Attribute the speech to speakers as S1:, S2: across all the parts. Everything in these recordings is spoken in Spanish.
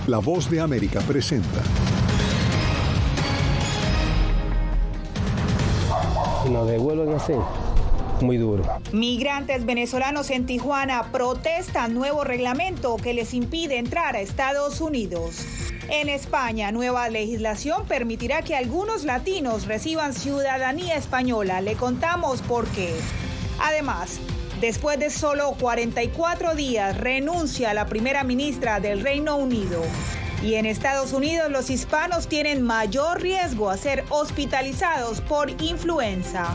S1: La Voz de América presenta.
S2: Nos devuelven así, muy duro.
S3: Migrantes venezolanos en Tijuana protestan nuevo reglamento que les impide entrar a Estados Unidos. En España, nueva legislación permitirá que algunos latinos reciban ciudadanía española. Le contamos por qué. Además, después de solo 44 días, renuncia la primera ministra del Reino Unido. Y en Estados Unidos, los hispanos tienen mayor riesgo a ser hospitalizados por influenza.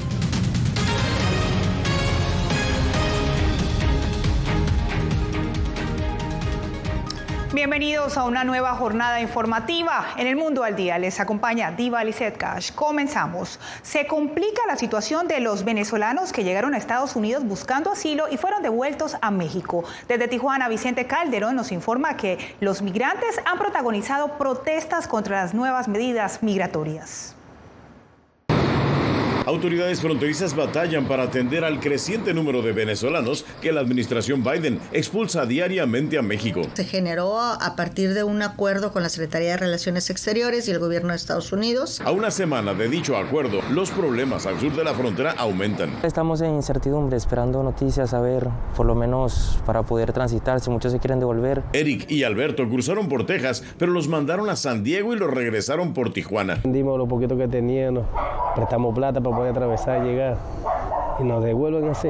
S3: Bienvenidos a una nueva jornada informativa. En el Mundo al Día les acompaña Diva Lizeth Cash. Comenzamos. Se complica la situación de los venezolanos que llegaron a Estados Unidos buscando asilo y fueron devueltos a México. Desde Tijuana, Vicente Calderón nos informa que los migrantes han protagonizado protestas contra las nuevas medidas migratorias.
S4: Autoridades fronterizas batallan para atender al creciente número de venezolanos que la administración Biden expulsa diariamente a México.
S5: Se generó a partir de un acuerdo con la Secretaría de Relaciones Exteriores y el gobierno de Estados Unidos.
S4: A una semana de dicho acuerdo, los problemas al sur de la frontera aumentan.
S2: Estamos en incertidumbre, esperando noticias, a ver, por lo menos para poder transitar, si muchos se quieren devolver.
S4: Eric y Alberto cruzaron por Texas, pero los mandaron a San Diego y los regresaron por Tijuana.
S2: Vendimos lo poquito que teníamos, prestamos plata para poder atravesar, llegar, y nos devuelven así,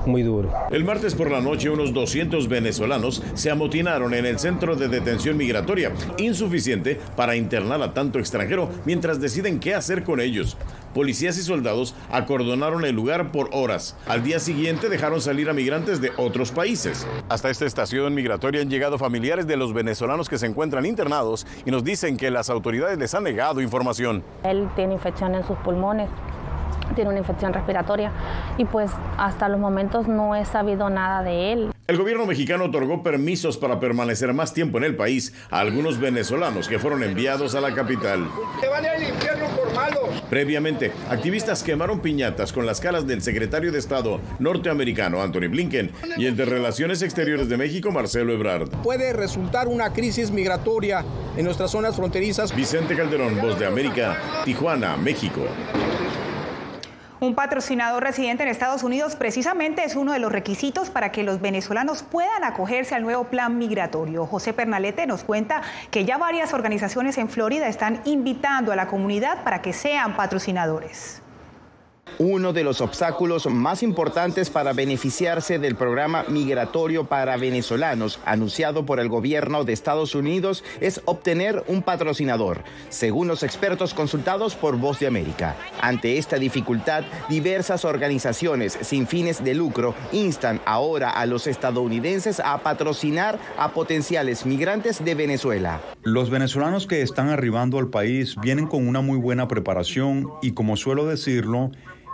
S2: muy duro.
S4: El martes por la noche, unos 200 venezolanos se amotinaron en el centro de detención migratoria, insuficiente para internar a tanto extranjero mientras deciden qué hacer con ellos. Policías y soldados acordonaron el lugar por horas. Al día siguiente dejaron salir a migrantes de otros países. Hasta esta estación migratoria han llegado familiares de los venezolanos que se encuentran internados y nos dicen que las autoridades les han negado información.
S6: Él tiene infección en sus pulmones, tiene una infección respiratoria y pues hasta los momentos no he sabido nada de él.
S4: El gobierno mexicano otorgó permisos para permanecer más tiempo en el país a algunos venezolanos que fueron enviados a la capital.
S7: ¡Se van al infierno por malos!
S4: Previamente, activistas quemaron piñatas con las caras del secretario de Estado norteamericano Antony Blinken y el de Relaciones Exteriores de México Marcelo Ebrard.
S7: Puede resultar una crisis migratoria en nuestras zonas fronterizas.
S4: Vicente Calderón, Voz de América, Tijuana, México.
S3: Un patrocinador residente en Estados Unidos precisamente es uno de los requisitos para que los venezolanos puedan acogerse al nuevo plan migratorio. José Pernalete nos cuenta que ya varias organizaciones en Florida están invitando a la comunidad para que sean patrocinadores.
S8: Uno de los obstáculos más importantes para beneficiarse del programa migratorio para venezolanos anunciado por el gobierno de Estados Unidos es obtener un patrocinador, según los expertos consultados por Voz de América. Ante esta dificultad, diversas organizaciones sin fines de lucro instan ahora a los estadounidenses a patrocinar a potenciales migrantes de Venezuela.
S9: Los venezolanos que están arribando al país vienen con una muy buena preparación y, como suelo decirlo,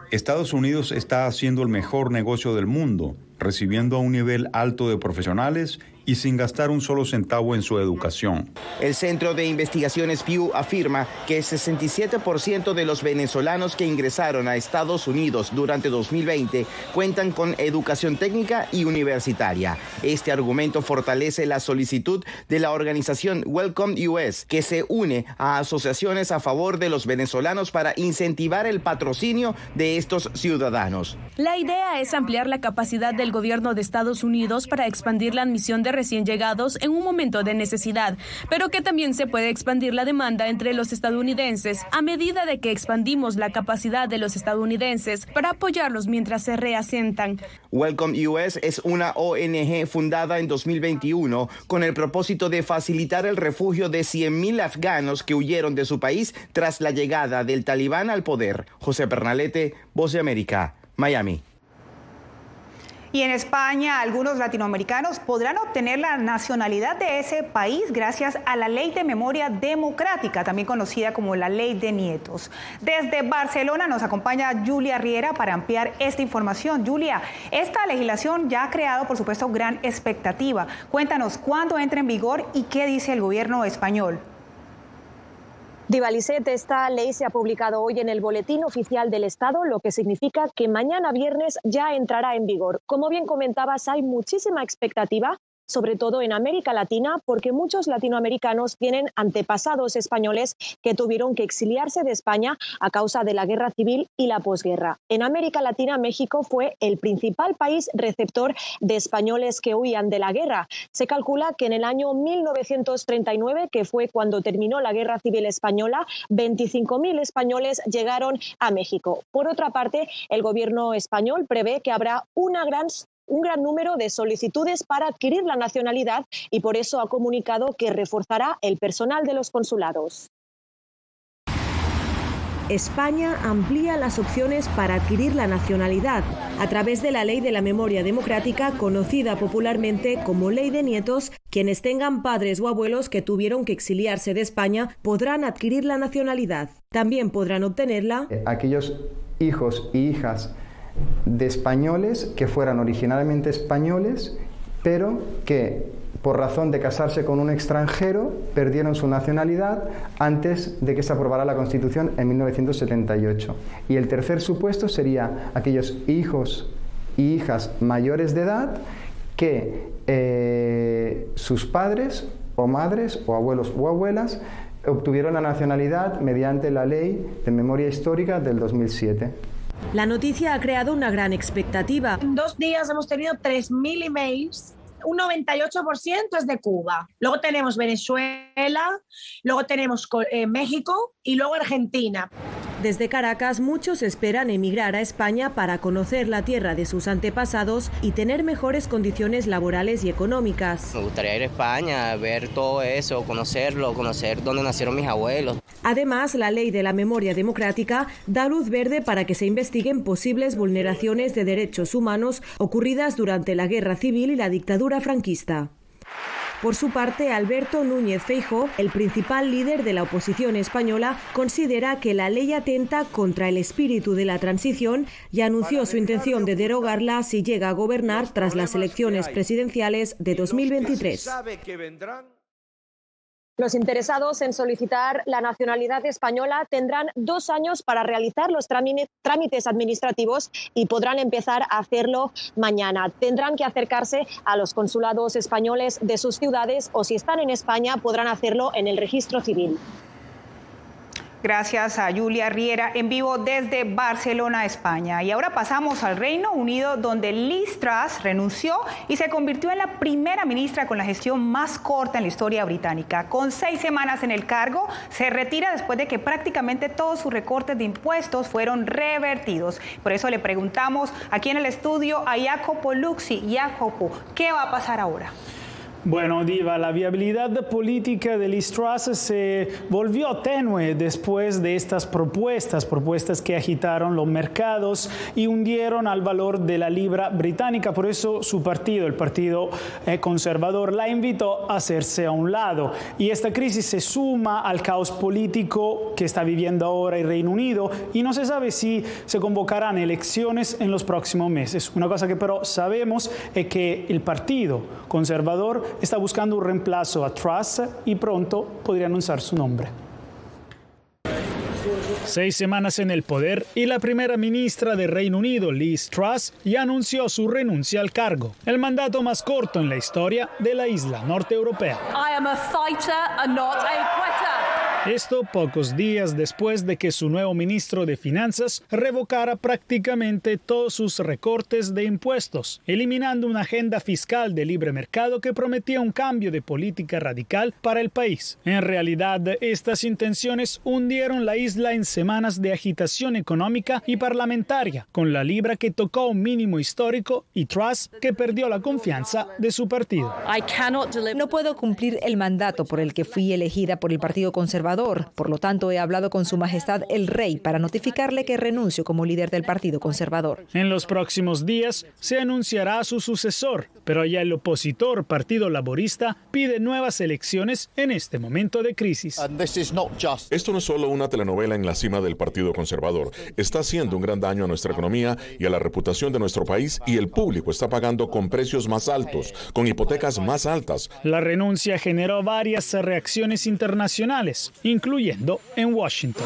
S9: Estados Unidos está haciendo el mejor negocio del mundo, recibiendo a un nivel alto de profesionales y sin gastar un solo centavo en su educación.
S8: El Centro de Investigaciones Pew afirma que el 67% de los venezolanos que ingresaron a Estados Unidos durante 2020 cuentan con educación técnica y universitaria. Este argumento fortalece la solicitud de la organización Welcome US, que se une a asociaciones a favor de los venezolanos para incentivar el patrocinio de estos ciudadanos.
S10: La idea es ampliar la capacidad del gobierno de Estados Unidos para expandir la admisión de recién llegados en un momento de necesidad, pero que también se puede expandir la demanda entre los estadounidenses a medida de que expandimos la capacidad de los estadounidenses para apoyarlos mientras se reasientan.
S8: Welcome US es una ONG fundada en 2021 con el propósito de facilitar el refugio de 100,000 afganos que huyeron de su país tras la llegada del talibán al poder. José Pernalete, Voz de América, Miami.
S3: Y en España, algunos latinoamericanos podrán obtener la nacionalidad de ese país gracias a la Ley de Memoria Democrática, también conocida como la Ley de Nietos. Desde Barcelona nos acompaña Julia Riera para ampliar esta información. Julia, esta legislación ya ha creado, por supuesto, gran expectativa. Cuéntanos cuándo entra en vigor y qué dice el gobierno español.
S11: Diva Lizeth, esta ley se ha publicado hoy en el Boletín Oficial del Estado, lo que significa que mañana viernes ya entrará en vigor. Como bien comentabas, hay muchísima expectativa sobre todo en América Latina, porque muchos latinoamericanos tienen antepasados españoles que tuvieron que exiliarse de España a causa de la guerra civil y la posguerra. En América Latina, México fue el principal país receptor de españoles que huían de la guerra. Se calcula que en el año 1939, que fue cuando terminó la guerra civil española, 25.000 españoles llegaron a México. Por otra parte, el gobierno español prevé que habrá un gran número de solicitudes para adquirir la nacionalidad y por eso ha comunicado que reforzará el personal de los consulados.
S12: España amplía las opciones para adquirir la nacionalidad a través de la Ley de la Memoria Democrática, conocida popularmente como Ley de Nietos. Quienes tengan padres o abuelos que tuvieron que exiliarse de España podrán adquirir la nacionalidad. También podrán obtenerla
S13: aquellos hijos y hijas de españoles que fueran originalmente españoles, pero que por razón de casarse con un extranjero perdieron su nacionalidad antes de que se aprobara la Constitución en 1978. Y el tercer supuesto sería aquellos hijos y hijas mayores de edad que sus padres o madres o abuelos o abuelas obtuvieron la nacionalidad mediante la Ley de Memoria Histórica del 2007.
S12: La noticia ha creado una gran expectativa.
S14: En 2 días hemos tenido 3.000 emails. Un 98% es de Cuba. Luego tenemos Venezuela, luego tenemos México y luego Argentina.
S12: Desde Caracas, muchos esperan emigrar a España para conocer la tierra de sus antepasados y tener mejores condiciones laborales y económicas.
S15: Me gustaría ir a España, ver todo eso, conocer dónde nacieron mis abuelos.
S12: Además, la Ley de la Memoria Democrática da luz verde para que se investiguen posibles vulneraciones de derechos humanos ocurridas durante la Guerra Civil y la dictadura franquista. Por su parte, Alberto Núñez Feijóo, el principal líder de la oposición española, considera que la ley atenta contra el espíritu de la transición y anunció su intención de derogarla si llega a gobernar tras las elecciones presidenciales de 2023.
S11: Los interesados en solicitar la nacionalidad española tendrán 2 años para realizar los trámites administrativos y podrán empezar a hacerlo mañana. Tendrán que acercarse a los consulados españoles de sus ciudades o si están en España podrán hacerlo en el registro civil.
S3: Gracias a Julia Riera en vivo desde Barcelona, España. Y ahora pasamos al Reino Unido, donde Liz Truss renunció y se convirtió en la primera ministra con la gestión más corta en la historia británica. Con 6 semanas en el cargo, se retira después de que prácticamente todos sus recortes de impuestos fueron revertidos. Por eso le preguntamos aquí en el estudio a Jacopo Luzzi. Jacopo, ¿qué va a pasar ahora?
S16: Bueno, Diva, la viabilidad política de Liz Truss se volvió tenue después de estas propuestas que agitaron los mercados y hundieron al valor de la libra británica. Por eso su partido, el Partido Conservador, la invitó a hacerse a un lado. Y esta crisis se suma al caos político que está viviendo ahora el Reino Unido y no se sabe si se convocarán elecciones en los próximos meses. Una cosa que pero sabemos es que el Partido Conservador está buscando un reemplazo a Truss y pronto podría anunciar su nombre. 6 semanas en el poder y la primera ministra del Reino Unido, Liz Truss, ya anunció su renuncia al cargo, el mandato más corto en la historia de la isla norteeuropea.
S17: I am a fighter and not a quitter.
S16: Esto pocos días después de que su nuevo ministro de Finanzas revocara prácticamente todos sus recortes de impuestos, eliminando una agenda fiscal de libre mercado que prometía un cambio de política radical para el país. En realidad, estas intenciones hundieron la isla en semanas de agitación económica y parlamentaria, con la libra que tocó un mínimo histórico y Truss que perdió la confianza de su partido.
S18: No puedo cumplir el mandato por el que fui elegida por el Partido Conservador. Por lo tanto, he hablado con Su Majestad el Rey para notificarle que renuncio como líder del Partido Conservador.
S16: En los próximos días se anunciará a su sucesor, pero ya el opositor Partido Laborista pide nuevas elecciones en este momento de crisis.
S19: Esto no es solo una telenovela en la cima del Partido Conservador. Está haciendo un gran daño a nuestra economía y a la reputación de nuestro país, y el público está pagando con precios más altos, con hipotecas más altas.
S16: La renuncia generó varias reacciones internacionales, incluyendo en Washington.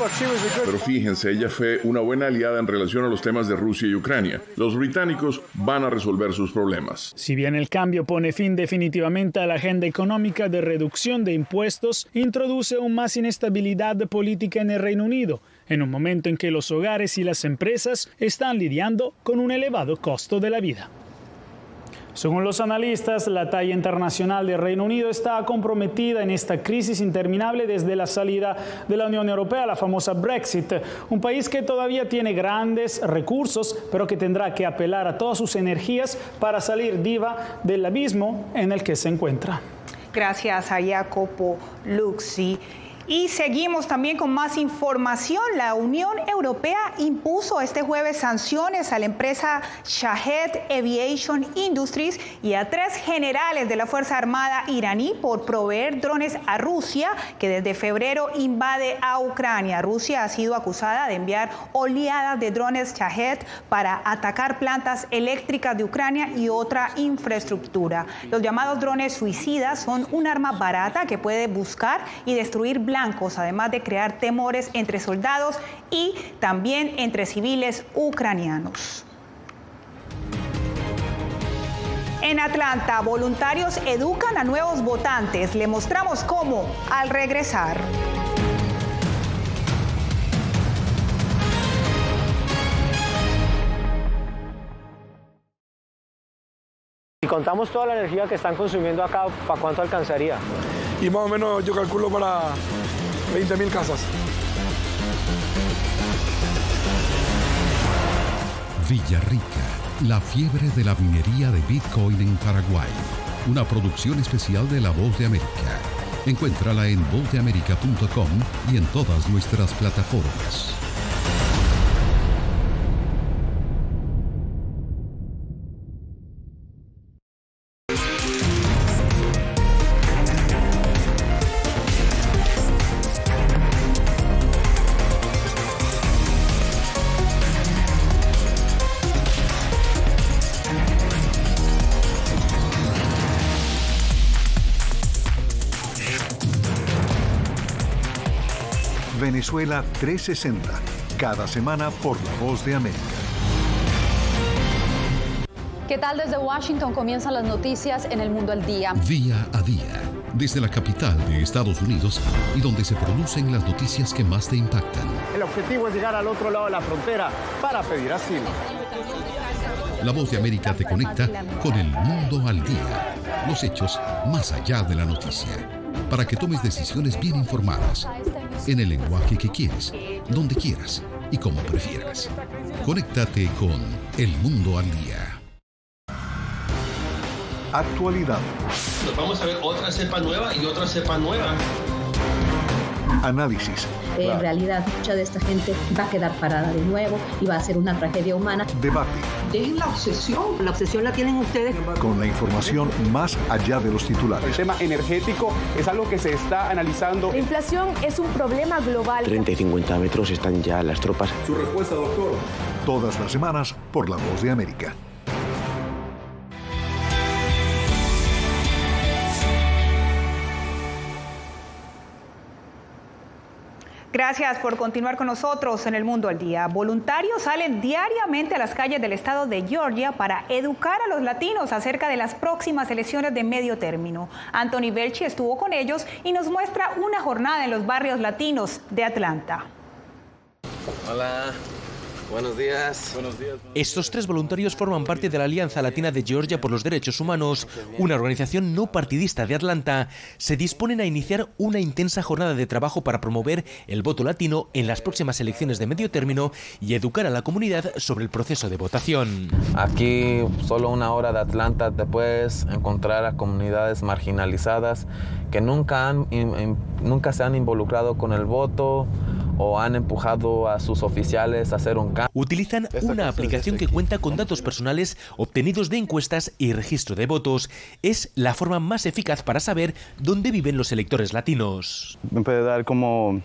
S20: Pero fíjense, ella fue una buena aliada en relación a los temas de Rusia y Ucrania. Los británicos van a resolver sus problemas.
S16: Si bien el cambio pone fin definitivamente a la agenda económica de reducción de impuestos, introduce aún más inestabilidad política en el Reino Unido, en un momento en que los hogares y las empresas están lidiando con un elevado costo de la vida. Según los analistas, la talla internacional del Reino Unido está comprometida en esta crisis interminable desde la salida de la Unión Europea, la famosa Brexit. Un país que todavía tiene grandes recursos, pero que tendrá que apelar a todas sus energías para salir viva del abismo en el que se encuentra.
S3: Gracias a Jacopo Luxi. Y seguimos también con más información. La Unión Europea impuso este jueves sanciones a la empresa Shahed Aviation Industries y a 3 generales de la Fuerza Armada iraní por proveer drones a Rusia, que desde febrero invade a Ucrania. Rusia ha sido acusada de enviar oleadas de drones Shahed para atacar plantas eléctricas de Ucrania y otra infraestructura. Los llamados drones suicidas son un arma barata que puede buscar y destruir blancos, además de crear temores entre soldados y también entre civiles ucranianos. En Atlanta, voluntarios educan a nuevos votantes. Le mostramos cómo al regresar.
S21: Si contamos toda la energía que están consumiendo acá, ¿para cuánto alcanzaría?
S22: Y más o menos yo calculo para 20.000 casas.
S23: Villarrica, la fiebre de la minería de Bitcoin en Paraguay. Una producción especial de La Voz de América. Encuéntrala en vozdeamerica.com y en todas nuestras plataformas.
S1: Venezuela 360, cada semana por La Voz de América.
S24: ¿Qué tal? Desde Washington comienzan las noticias en El Mundo al Día.
S23: Día a día, desde la capital de Estados Unidos y donde se producen las noticias que más te impactan.
S25: El objetivo es llegar al otro lado de la frontera para pedir asilo.
S23: La Voz de América te conecta con El Mundo al Día. Los hechos más allá de la noticia. Para que tomes decisiones bien informadas. En el lenguaje que quieres, donde quieras y como prefieras. Conéctate con El Mundo al Día.
S1: Actualidad.
S26: Nos vamos a ver otra cepa nueva y otra cepa nueva.
S1: Análisis.
S27: En realidad, mucha de esta gente va a quedar parada de nuevo y va a ser una tragedia humana.
S1: Debate.
S27: Dejen la obsesión. La obsesión la tienen ustedes.
S1: Con la información más allá de los titulares.
S28: El tema energético es algo que se está analizando.
S29: La inflación es un problema global.
S30: 30 y 50 metros están ya las tropas.
S1: Su respuesta, doctor. Todas las semanas por La Voz de América.
S3: Gracias por continuar con nosotros en El Mundo al Día. Voluntarios salen diariamente a las calles del estado de Georgia para educar a los latinos acerca de las próximas elecciones de medio término. Anthony Belchi estuvo con ellos y nos muestra una jornada en los barrios latinos de Atlanta.
S31: Hola. Buenos días.
S32: Buenos días. Estos 3 voluntarios forman parte de la Alianza Latina de Georgia por los Derechos Humanos, una organización no partidista de Atlanta. Se disponen a iniciar una intensa jornada de trabajo para promover el voto latino en las próximas elecciones de medio término y educar a la comunidad sobre el proceso de votación.
S31: Aquí, solo 1 hora de Atlanta, te puedes encontrar a comunidades marginalizadas que nunca se han involucrado con el voto o han empujado a sus oficiales a hacer un cambio.
S32: Utilizan una aplicación que cuenta con datos personales obtenidos de encuestas y registro de votos. Es la forma más eficaz para saber dónde viven los electores latinos.
S28: Me puede dar como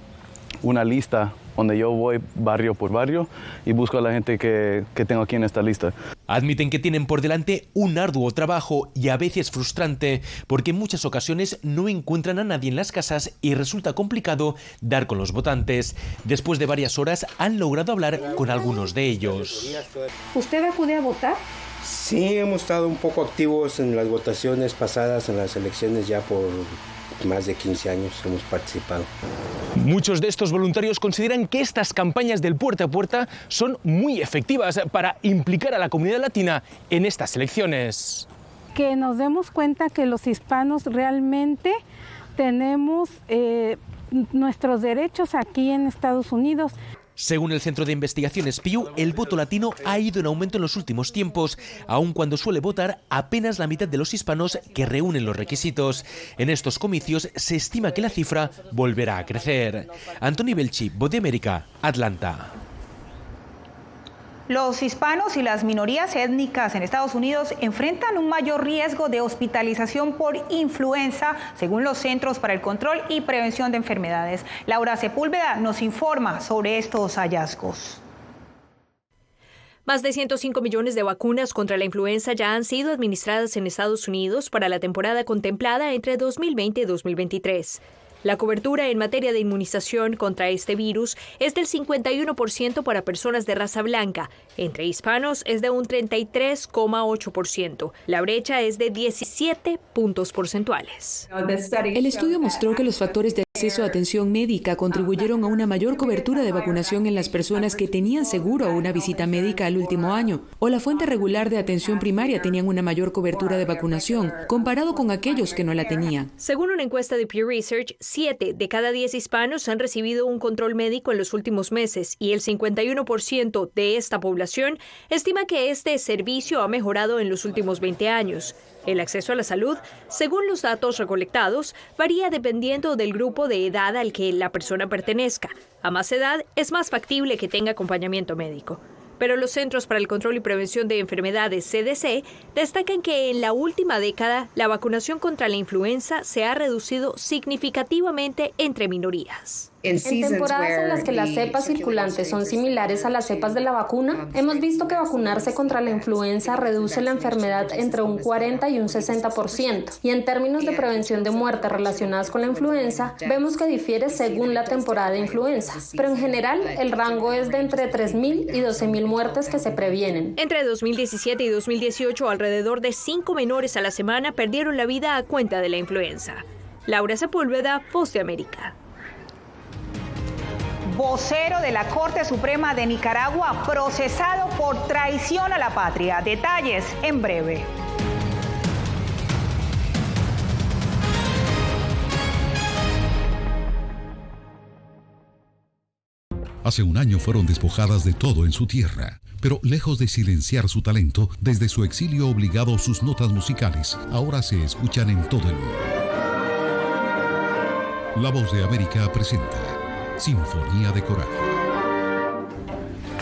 S28: una lista
S2: donde yo voy barrio por barrio y busco a la gente que tengo aquí en esta lista.
S32: Admiten que tienen por delante un arduo trabajo y a veces frustrante, porque en muchas ocasiones no encuentran a nadie en las casas y resulta complicado dar con los votantes. Después de varias horas han logrado hablar con algunos de ellos.
S4: ¿Usted acude a votar?
S5: Sí, hemos estado un poco activos en las votaciones pasadas, en las elecciones ya por más de 15 años hemos participado.
S32: Muchos de estos voluntarios consideran que estas campañas del puerta a puerta son muy efectivas para implicar a la comunidad latina en estas elecciones.
S4: Que nos demos cuenta que los hispanos realmente tenemos nuestros derechos aquí en Estados Unidos.
S32: Según el Centro de Investigaciones Pew, el voto latino ha ido en aumento en los últimos tiempos, aun cuando suele votar apenas la mitad de los hispanos que reúnen los requisitos. En estos comicios se estima que la cifra volverá a crecer. Anthony Belchi, Voz de América, Atlanta.
S3: Los hispanos y las minorías étnicas en Estados Unidos enfrentan un mayor riesgo de hospitalización por influenza, según los Centros para el Control y Prevención de Enfermedades. Laura Sepúlveda nos informa sobre estos hallazgos.
S6: Más de 105 millones de vacunas contra la influenza ya han sido administradas en Estados Unidos para la temporada contemplada entre 2020 y 2023. La cobertura en materia de inmunización contra este virus es del 51% para personas de raza blanca. Entre hispanos es de un 33,8%. La brecha es de 17 puntos porcentuales.
S7: El estudio mostró que los factores de acceso a atención médica contribuyeron a una mayor cobertura de vacunación en las personas que tenían seguro una visita médica al último año, o la fuente regular de atención primaria tenían una mayor cobertura de vacunación, comparado con aquellos que no la tenían.
S6: Según una encuesta de Pew Research, 7 de cada 10 hispanos han recibido un control médico en los últimos meses y el 51% de esta población estima que este servicio ha mejorado en los últimos 20 años. El acceso a la salud, según los datos recolectados, varía dependiendo del grupo de edad al que la persona pertenezca. A más edad, es más factible que tenga acompañamiento médico. Pero los Centros para el Control y Prevención de Enfermedades, CDC, destacan que en la última década la vacunación contra la influenza se ha reducido significativamente entre minorías.
S4: En temporadas en las que las cepas circulantes son similares a las cepas de la vacuna, hemos visto que vacunarse contra la influenza reduce la enfermedad entre un 40 y un 60%. Y en términos de prevención de muertes relacionadas con la influenza, vemos que difiere según la temporada de influenza. Pero en general, el rango es de entre 3.000 y 12.000 muertes que se previenen.
S6: Entre 2017 y 2018, alrededor de 5 menores a la semana perdieron la vida a cuenta de la influenza. Laura Sepúlveda, Voz de América.
S3: Vocero de la Corte Suprema de Nicaragua procesado por traición a la patria. Detalles en breve.
S23: Hace un año fueron despojadas de todo en su tierra, pero lejos de silenciar su talento, desde su exilio obligado sus notas musicales ahora se escuchan en todo el mundo. La Voz de América presenta Sinfonía de Coraje.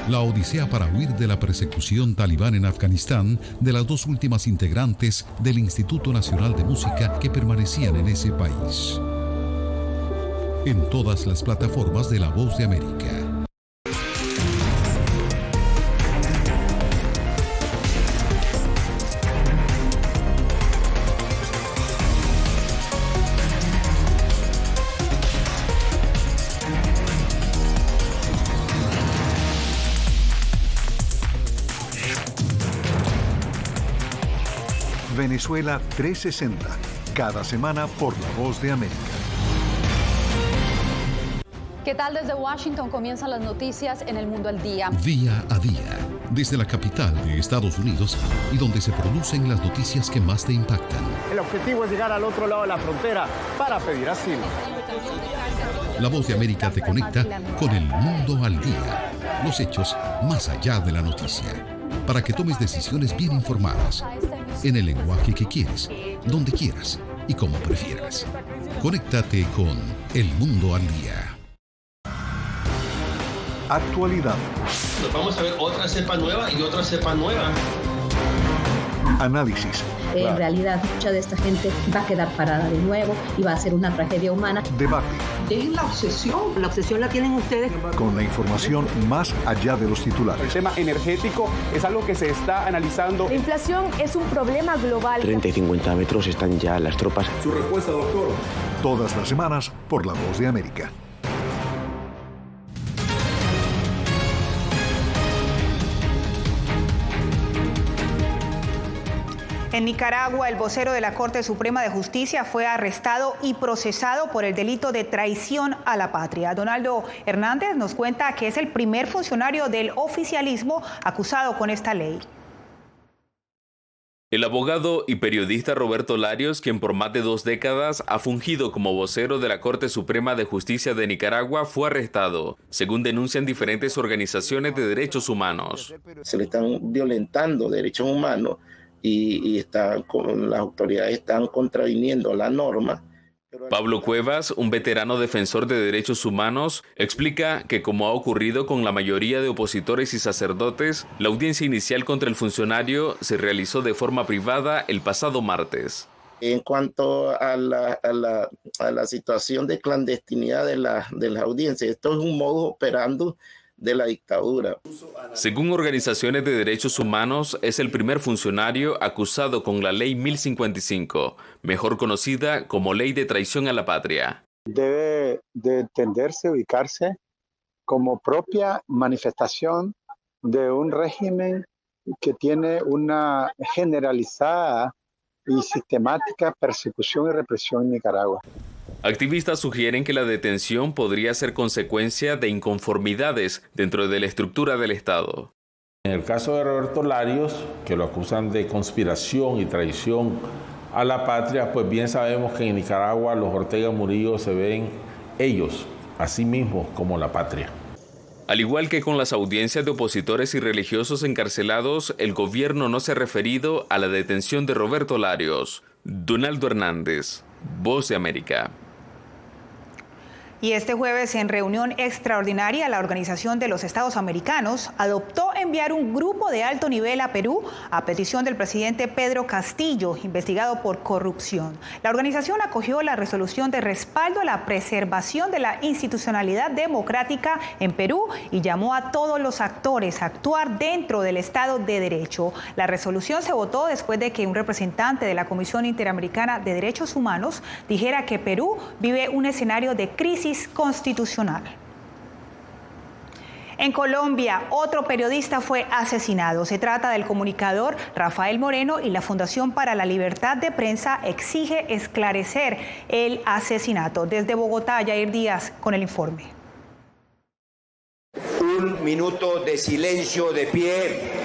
S23: La odisea para huir de la persecución talibán en Afganistán de las dos últimas integrantes del Instituto Nacional de Música que permanecían en ese país. En todas las plataformas de La Voz de América.
S1: Venezuela 360, cada semana por La Voz de América.
S24: ¿Qué tal? Desde Washington comienzan las noticias en El Mundo al Día.
S23: Día a día, desde la capital de Estados Unidos y donde se producen las noticias que más te impactan.
S25: El objetivo es llegar al otro lado de la frontera para pedir asilo.
S23: La Voz de América te conecta con El Mundo al Día. Los hechos más allá de la noticia. Para que tomes decisiones bien informadas. En el lenguaje que quieres, donde quieras y como prefieras. Conéctate con El Mundo al Día.
S1: Actualidad.
S26: Nos vamos a ver otra cepa nueva y otra cepa nueva.
S1: Análisis.
S27: En realidad, mucha de esta gente va a quedar parada de nuevo y va a ser una tragedia humana.
S1: Debate.
S8: Es la obsesión. La obsesión la tienen ustedes.
S1: Con la información más allá de los titulares.
S28: El tema energético es algo que se está analizando.
S29: La inflación es un problema global.
S30: 30 y 50 metros están ya las tropas.
S22: Su respuesta, doctor.
S1: Todas las semanas por La Voz de América.
S3: En Nicaragua, el vocero de la Corte Suprema de Justicia fue arrestado y procesado por el delito de traición a la patria. Donaldo Hernández nos cuenta que es el primer funcionario del oficialismo acusado con esta ley.
S9: El abogado y periodista Roberto Larios, quien por más de 2 décadas ha fungido como vocero de la Corte Suprema de Justicia de Nicaragua, fue arrestado, según denuncian diferentes organizaciones de derechos humanos.
S10: Se le están violentando derechos humanos y las autoridades están contraviniendo la norma.
S9: Pablo Cuevas, un veterano defensor de derechos humanos, explica que, como ha ocurrido con la mayoría de opositores y sacerdotes, la audiencia inicial contra el funcionario se realizó de forma privada el pasado martes.
S10: En cuanto a la situación de clandestinidad de las audiencias, esto es un modus operandi de la dictadura.
S9: Según organizaciones de derechos humanos, es el primer funcionario acusado con la Ley 1055, mejor conocida como Ley de Traición a la Patria.
S11: Debe de entenderse, ubicarse como propia manifestación de un régimen que tiene una generalizada y sistemática persecución y represión en Nicaragua.
S9: Activistas sugieren que la detención podría ser consecuencia de inconformidades dentro de la estructura del Estado.
S12: En el caso de Roberto Larios, que lo acusan de conspiración y traición a la patria, pues bien sabemos que en Nicaragua los Ortega Murillo se ven ellos, a sí mismos, como la patria.
S9: Al igual que con las audiencias de opositores y religiosos encarcelados, el gobierno no se ha referido a la detención de Roberto Larios. Donaldo Hernández, Voz de América.
S3: Y este jueves, en reunión extraordinaria, la Organización de los Estados Americanos adoptó enviar un grupo de alto nivel a Perú a petición del presidente Pedro Castillo, investigado por corrupción. La organización acogió la resolución de respaldo a la preservación de la institucionalidad democrática en Perú y llamó a todos los actores a actuar dentro del Estado de Derecho. La resolución se votó después de que un representante de la Comisión Interamericana de Derechos Humanos dijera que Perú vive un escenario de crisis constitucional. En Colombia, otro periodista fue asesinado. Se trata del comunicador Rafael Moreno y la Fundación para la Libertad de Prensa exige esclarecer el asesinato. Desde Bogotá, Yair Díaz con el informe.
S13: Un minuto de silencio de pie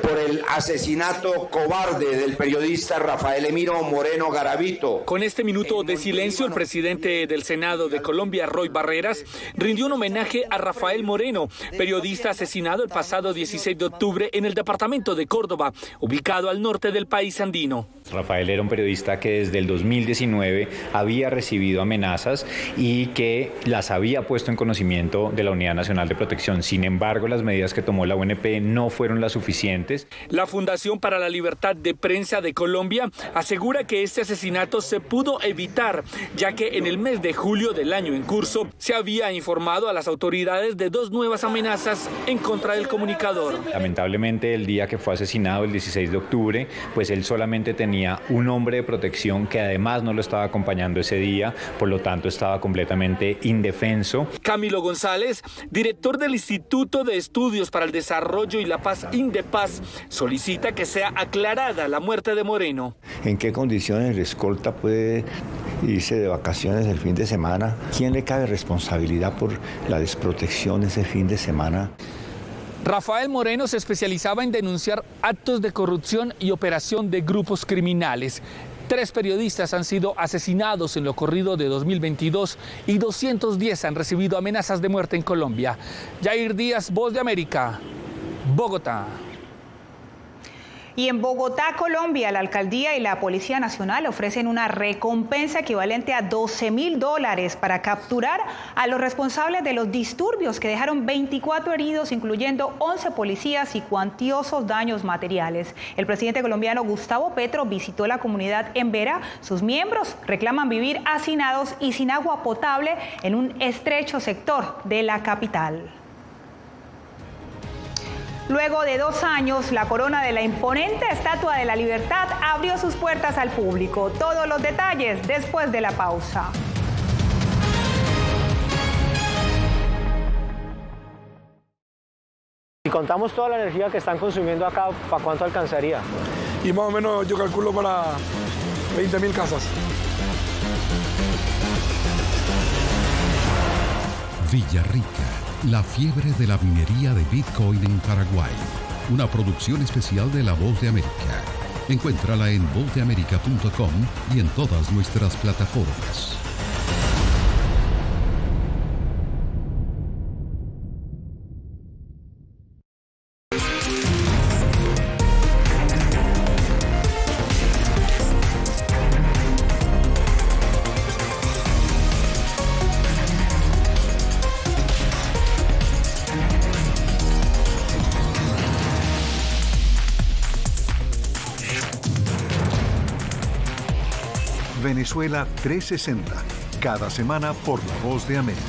S13: por el asesinato cobarde del periodista Rafael Emiro Moreno Garavito.
S14: Con este minuto de silencio, el presidente del Senado de Colombia, Roy Barreras, rindió un homenaje a Rafael Moreno, periodista asesinado el pasado 16 de octubre en el departamento de Córdoba, ubicado al norte del país andino.
S15: Rafael era un periodista que desde el 2019 había recibido amenazas y que las había puesto en conocimiento de la Unidad Nacional de Protección. Sin embargo, las medidas que tomó la UNP no fueron las suficientes.
S14: La Fundación para la Libertad de Prensa de Colombia asegura que este asesinato se pudo evitar, ya que en el mes de julio del año en curso se había informado a las autoridades de 2 nuevas amenazas en contra del comunicador.
S15: Lamentablemente, el día que fue asesinado, el 16 de octubre, pues él solamente tenía un hombre de protección que además no lo estaba acompañando ese día, por lo tanto estaba completamente indefenso.
S14: Camilo González, director del Instituto de Estudios para el Desarrollo y la Paz, INDEPAZ, solicita que sea aclarada la muerte de Moreno.
S17: ¿En qué condiciones el escolta puede irse de vacaciones el fin de semana? ¿Quién le cabe responsabilidad por la desprotección ese fin de semana?
S14: Rafael Moreno se especializaba en denunciar actos de corrupción y operación de grupos criminales. 3 periodistas han sido asesinados en lo corrido de 2022 y 210 han recibido amenazas de muerte en Colombia. Yair Díaz, Voz de América, Bogotá.
S3: Y en Bogotá, Colombia, la alcaldía y la Policía Nacional ofrecen una recompensa equivalente a $12.000 para capturar a los responsables de los disturbios que dejaron 24 heridos, incluyendo 11 policías y cuantiosos daños materiales. El presidente colombiano Gustavo Petro visitó la comunidad en Vera. Sus miembros reclaman vivir hacinados y sin agua potable en un estrecho sector de la capital. Luego de 2 años, la corona de la imponente Estatua de la Libertad abrió sus puertas al público. Todos los detalles después de la pausa.
S2: Si contamos toda la energía que están consumiendo acá, ¿para cuánto alcanzaría?
S22: Y más o menos yo calculo para 20.000 casas.
S23: Villarrica, la fiebre de la minería de Bitcoin en Paraguay. Una producción especial de La Voz de América. Encuéntrala en vozdeamerica.com y en todas nuestras plataformas.
S1: Venezuela 360, cada semana por La Voz de América.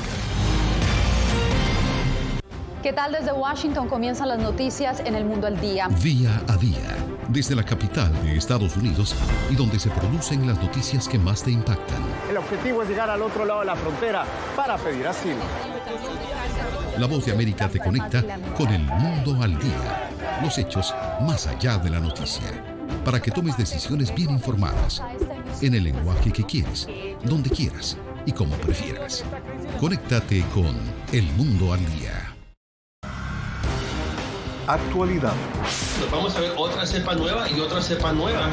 S24: ¿Qué tal? Desde Washington comienzan las noticias en El Mundo al Día.
S23: Día a día, desde la capital de Estados Unidos y donde se producen las noticias que más te impactan.
S25: El objetivo es llegar al otro lado de la frontera para pedir asilo.
S23: La Voz de América te conecta con El Mundo al Día. Los hechos más allá de la noticia. Para que tomes decisiones bien informadas. En el lenguaje que quieres, donde quieras y como prefieras. Conéctate con El Mundo al Día.
S1: Actualidad.
S26: Nos vamos a ver otra cepa nueva y otra cepa nueva.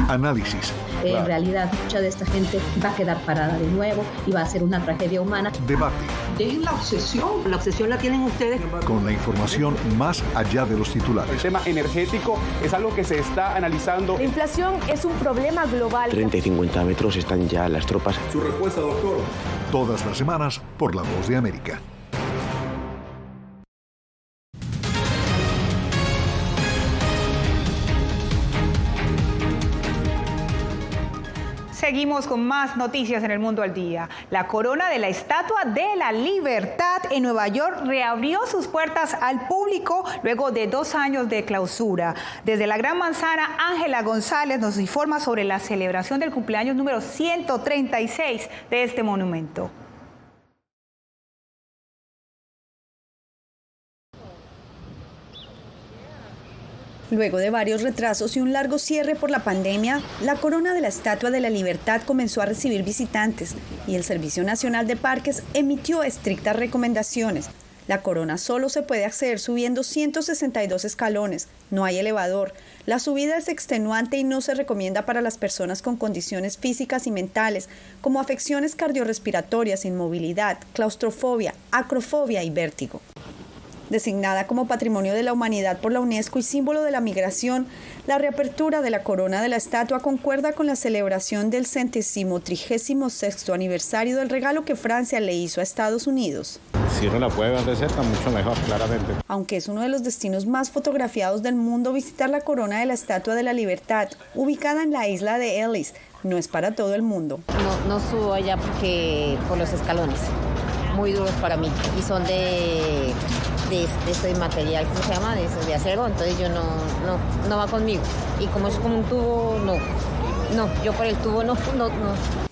S1: Análisis.
S27: En realidad, mucha de esta gente va a quedar parada de nuevo y va a ser una tragedia humana.
S1: Debate.
S8: Dejen la obsesión la tienen ustedes.
S1: Con la información más allá de los titulares.
S28: El tema energético es algo que se está analizando.
S29: La inflación es un problema global.
S30: 30 y 50 metros están ya las tropas.
S22: Su respuesta, doctor.
S1: Todas las semanas por La Voz de América.
S3: Seguimos con más noticias en El Mundo al Día. La corona de la Estatua de la Libertad en Nueva York reabrió sus puertas al público luego de 2 años de clausura. Desde la Gran Manzana, Ángela González nos informa sobre la celebración del cumpleaños número 136 de este monumento.
S4: Luego de varios retrasos y un largo cierre por la pandemia, la corona de la Estatua de la Libertad comenzó a recibir visitantes y el Servicio Nacional de Parques emitió estrictas recomendaciones. La corona solo se puede acceder subiendo 162 escalones, no hay elevador. La subida es extenuante y no se recomienda para las personas con condiciones físicas y mentales, como afecciones cardiorrespiratorias, inmovilidad, claustrofobia, acrofobia y vértigo. Designada como Patrimonio de la Humanidad por la UNESCO y símbolo de la migración, la reapertura de la corona de la estatua concuerda con la celebración del 136º aniversario del regalo que Francia le hizo a Estados Unidos.
S5: Si uno la puede ver de cerca, mucho mejor, claramente.
S4: Aunque es uno de los destinos más fotografiados del mundo, visitar la corona de la Estatua de la Libertad, ubicada en la isla de Ellis, no es para todo el mundo.
S6: No subo allá porque por los escalones, muy duros para mí, y son de este material, ¿cómo se llama? De acero, entonces yo no va conmigo. Y como es como un tubo, no, yo por el tubo no.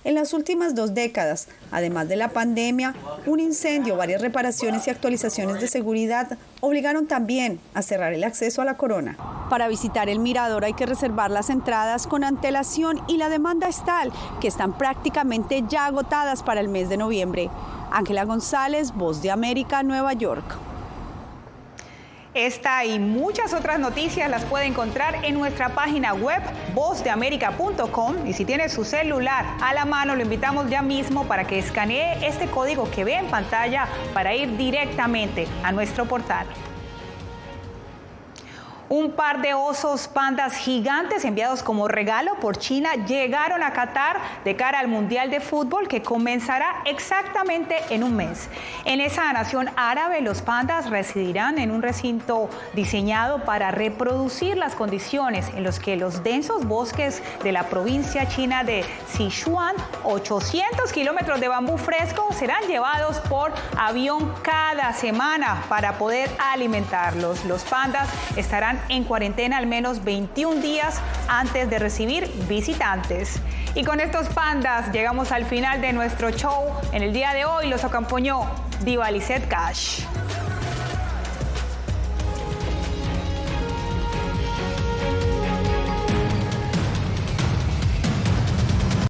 S4: En las últimas 2 décadas, además de la pandemia, un incendio, varias reparaciones y actualizaciones de seguridad obligaron también a cerrar el acceso a la corona. Para visitar el mirador hay que reservar las entradas con antelación y la demanda es tal que están prácticamente ya agotadas para el mes de noviembre. Ángela González, Voz de América, Nueva York.
S3: Esta y muchas otras noticias las puede encontrar en nuestra página web vozdeamerica.com, y si tiene su celular a la mano lo invitamos ya mismo para que escanee este código que ve en pantalla para ir directamente a nuestro portal. Un par de osos pandas gigantes enviados como regalo por China llegaron a Qatar de cara al Mundial de Fútbol que comenzará exactamente en un mes. En esa nación árabe, los pandas residirán en un recinto diseñado para reproducir las condiciones en las que los densos bosques de la provincia china de Sichuan, 800 kilómetros de bambú fresco, serán llevados por avión cada semana para poder alimentarlos. Los pandas estarán en cuarentena al menos 21 días antes de recibir visitantes. Y con estos pandas llegamos al final de nuestro show. En el día de hoy los acompañó Diva Lizeth Cash.